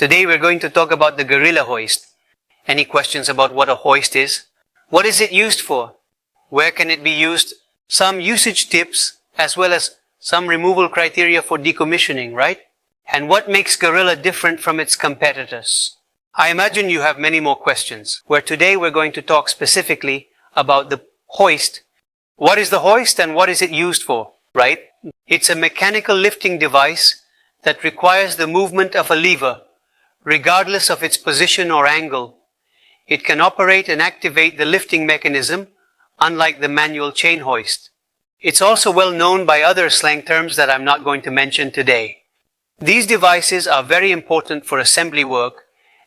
Today we're going to talk about the gorilla hoist. Any questions about what a hoist is? What is it used for? Where can it be used? Some usage tips as well as some removal criteria for decommissioning, right? And what makes gorilla different from its competitors? I imagine you have many more questions, where today we're going to talk specifically about the hoist. What is the hoist and what is it used for, right? It's a mechanical lifting device that requires the movement of a lever, regardless of its position or angle. It can operate and activate the lifting mechanism, unlike the manual chain hoist. It's also well known by other slang terms that I'm not going to mention today. These devices are very important for assembly work,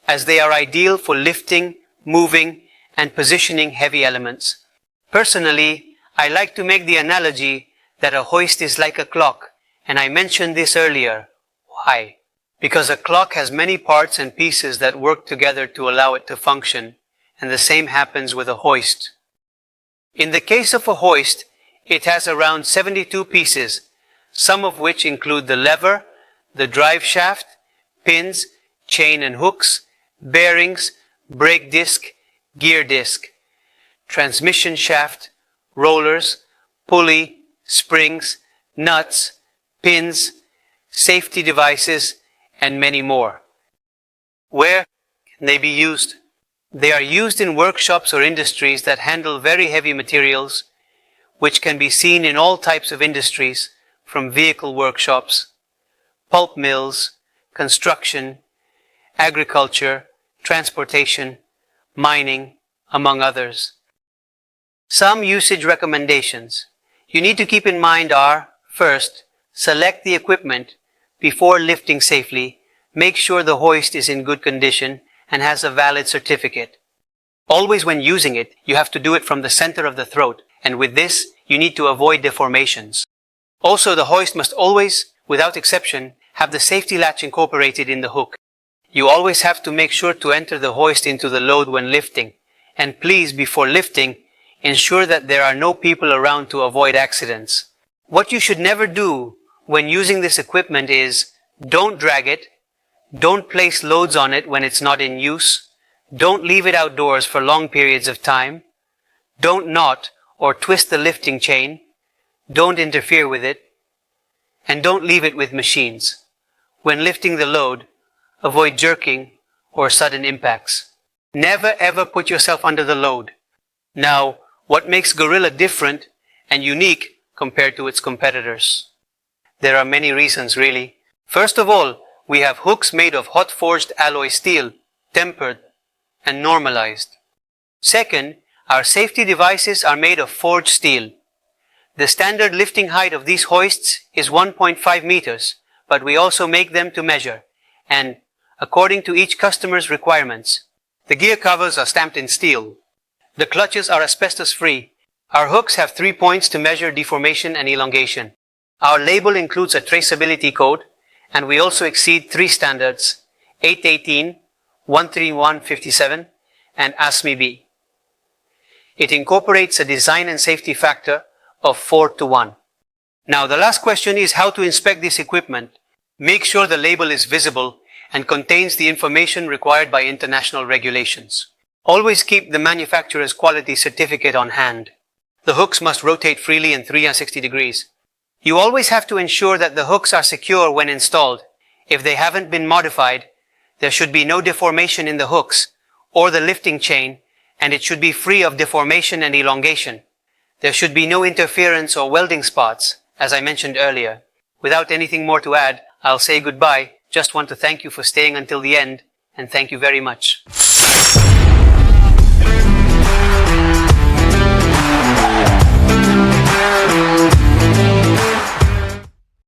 as they are ideal for lifting, moving, and positioning heavy elements. Personally, I like to make the analogy that a hoist is like a clock, and I mentioned this earlier. Why? Because a clock has many parts and pieces that work together to allow it to function, and the same happens with a hoist. In the case of a hoist, it has around 72 pieces, some of which include the lever, the drive shaft, pins, chain and hooks, bearings, brake disc, gear disc, transmission shaft, rollers, pulley, springs, nuts, pins, safety devices, and many more. Where can they be used? They are used in workshops or industries that handle very heavy materials, which can be seen in all types of industries, from vehicle workshops, pulp mills, construction, agriculture, transportation, mining, among others. Some usage recommendations you need to keep in mind are, first, select the equipment before lifting safely. Make sure the hoist is in good condition and has a valid certificate. Always when using it, you have to do it from the center of the throat, and with this, you need to avoid deformations. Also, the hoist must always, without exception, have the safety latch incorporated in the hook. You always have to make sure to enter the hoist into the load when lifting, and please, before lifting, ensure that there are no people around to avoid accidents. What you should never do when using this equipment is, don't drag it, don't place loads on it when it's not in use, don't leave it outdoors for long periods of time, don't knot or twist the lifting chain, don't interfere with it, and don't leave it with machines. When lifting the load, avoid jerking or sudden impacts. Never ever put yourself under the load. Now, what makes gorilla different and unique compared to its competitors? There are many reasons, really. First of all, we have hooks made of hot forged alloy steel, tempered and normalized. Second, our safety devices are made of forged steel. The standard lifting height of these hoists is 1.5 meters, but we also make them to measure, and according to each customer's requirements. The gear covers are stamped in steel. The clutches are asbestos-free. Our hooks have 3 points to measure deformation and elongation. Our label includes a traceability code, and we also exceed 3 standards, 818, 13157, and ASME-B. It incorporates a design and safety factor of 4:1. Now, the last question is how to inspect this equipment. Make sure the label is visible and contains the information required by international regulations. Always keep the manufacturer's quality certificate on hand. The hooks must rotate freely in 360 degrees. You always have to ensure that the hooks are secure when installed. If they haven't been modified, there should be no deformation in the hooks or the lifting chain, and it should be free of deformation and elongation. There should be no interference or welding spots, as I mentioned earlier. Without anything more to add, I'll say goodbye. Just want to thank you for staying until the end, and thank you very much.